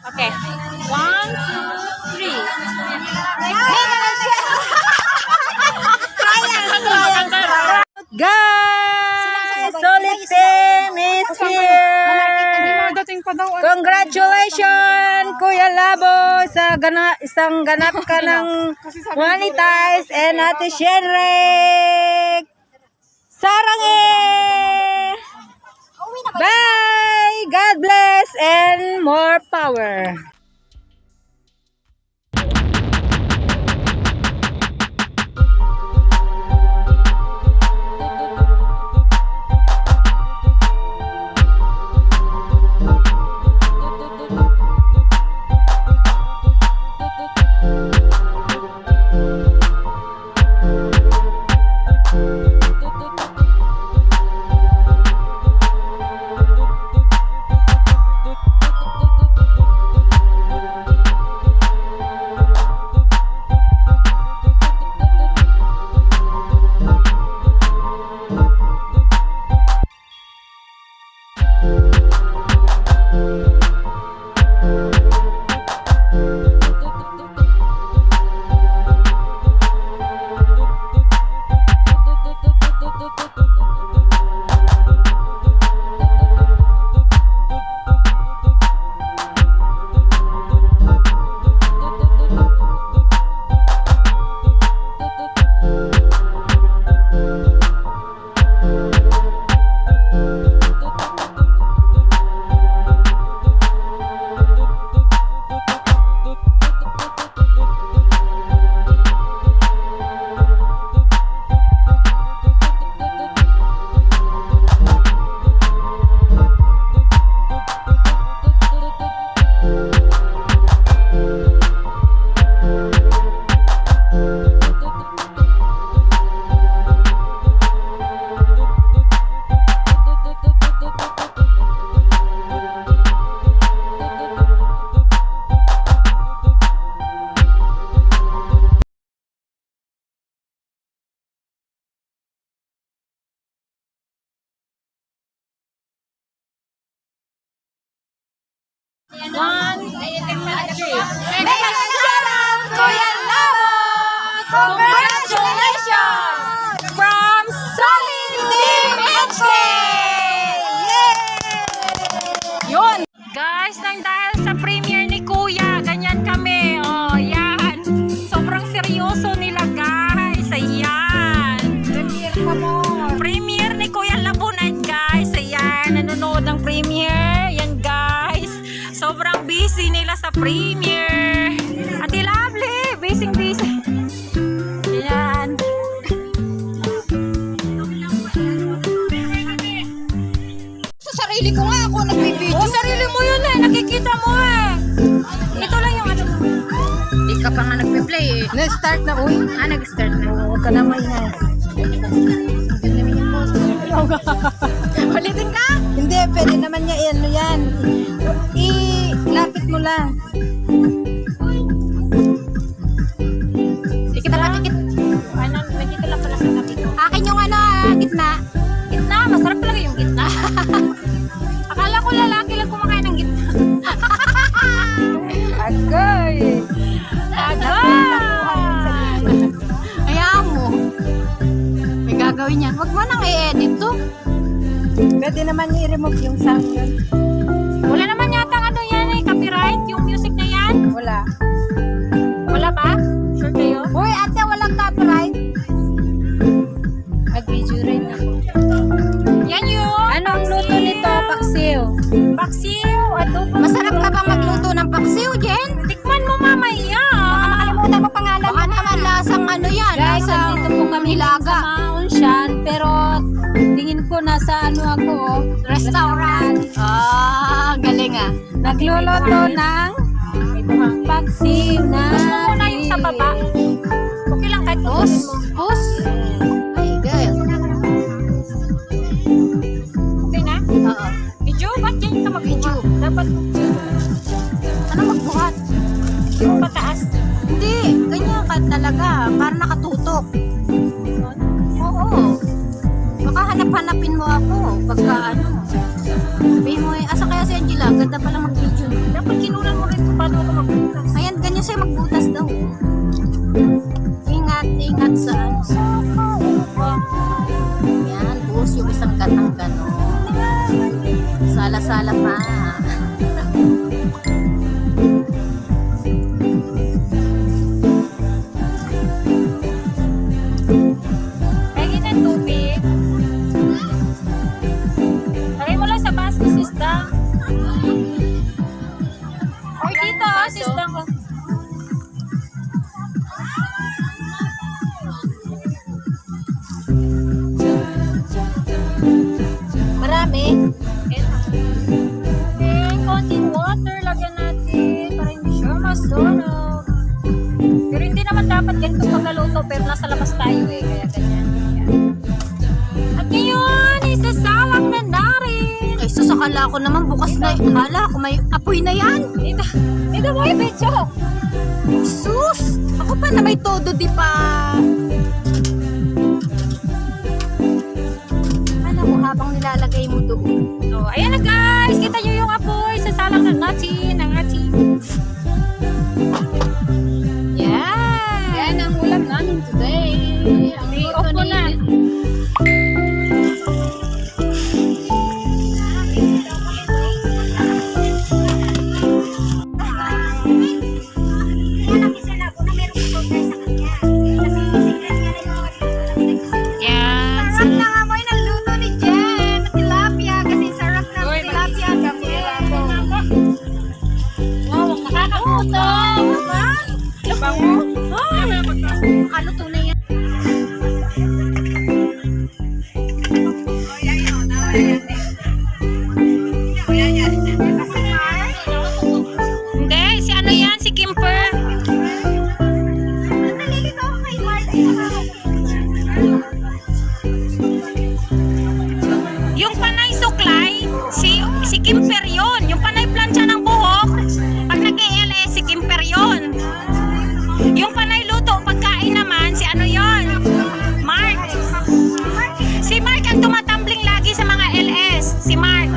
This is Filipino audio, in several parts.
Okay. 1, 2, 3. Guys, Solid Team is here. Congratulations, Kuya Labo, sa isang ganap ka ng monetize and Ate Shenrek. Sarange! Bye! God bless and more power. Kuya Labo! Congratulations! From Solid Team HK! Yun! Guys, nang dahil sa premiere ni Kuya, ganyan kami. Oh, yan. Sobrang seryoso nila, guys. Ayan. Premiere pa mo. Premiere ni Kuya Labo night, guys. Ayan. Nanonood ng premiere. Yan, guys. Sobrang busy nila sa premiere. Ate Lovely, busy. Ayan. Sa sarili ko nga ako nagbibideo. Oh, sarili mo yun eh. Nakikita mo eh. Ito lang yung ano. Hindi ka pa nga nagpe-play eh. Na-start na, uy. Nag-start na. Huwag ka na maingay. Ulitin ka? Hindi, pwede naman niya ano yan. Ilapit mo lang. Dikit na dikit. Ano, nandito lang pala sa tabi ko. Akin yung ano, gitna. Gitna, masarap talaga yung gitna. Akala ko lalaki lang kumakain ng gitna. Agay! Hayaan mo. May gagawin yan. Huwag mo nang i-edit to. Pwede naman i-remove yung sound yun. Wala naman yata ano yan eh, copyright, yung music na yan. Wala. Wala ba? Sure kayo? Uy, ate, walang copyright. Mag-video rin ako. Yan yun. Anong luto nito? Paksiw. Paksiw, adobo. Masarap ka bang magluto ng paksiw, Jen? Tikman mo mamaya. Makalimutan mo pangalan. Baka naman lasang ano yan. Guys, lasang andito po kami nilaga. sa Maunshan, pero tingin ko nasa ano ako, Restaurant. Ah, galing ah. nagluluto ng paksiw na Push mo muna yung sa baba. Okay lang kahit Pus? pusin mo. Pus? Ay, girl. Okay na? Oo. Video? Ba't yan ka mag-video? Dapat Ano magbuhat? pataas. Hindi, ganyan ka talaga. Para nakatutok. Oo. Baka hanap-hanapin mo ako. Pagka ano. Sabihin mo eh, asa kaya si Angela? Ganda pala mag-video. Dapat kinulan mo rin assistant ko. Marami. Konting water lagyan natin para hindi siya masunog. Pero hindi naman dapat ganito pagkaluto pero nasa labas tayo eh. Kaya ganyan. Yan. At ngayon, isasalang na natin. Ay, sus, akala ko naman bukas na. Akala ko may apoy na yan. Ito mo yung video. Sus! Ako pa na may todo di pa. Alam mo, habang nilalagay mo doon. So, ayan na guys. Kita nyo yung apoy. Sasalang na natin ang ating. Yan! Yan ang ulam namin today. Ang I-off ko na. Yan. Sarap na amoy ng luto ni Jen. Tilapia. Kasi sarap ng Uy, tilapia kami. Wow, nakakagutom. Labang mo. Kaluto na yan. Hindi, si ano yan? Si Kimper. Nalilito ako kay Marty. Yung panay suklay, si Kimper yun. Yung panay plancha ng buhok, pag nag-ELS, si Kimper yun. Yung panay luto, pagkain naman, si ano yun? Mark. Si Mark ang tumatambling lagi sa mga LS. Si Mark.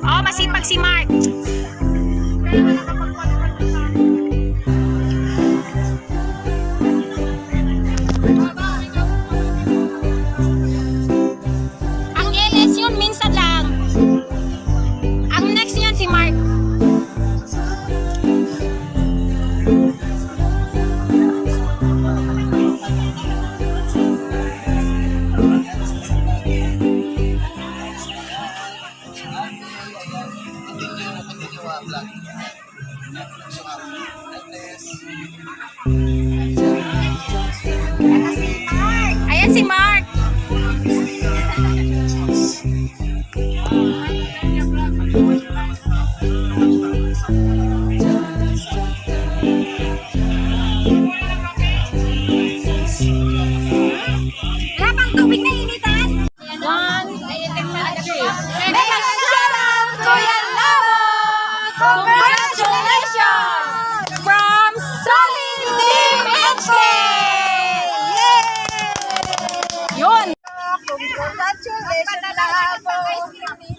Oh, masipag si Mark. Ang LS yun, minsan lang. Ang next niyan si Mark. Ayan si Mark. Wala pang tubig na initan. One. Kuya Labo! Congratulations from Solid Team HK! Yun! Congratulations, Labo!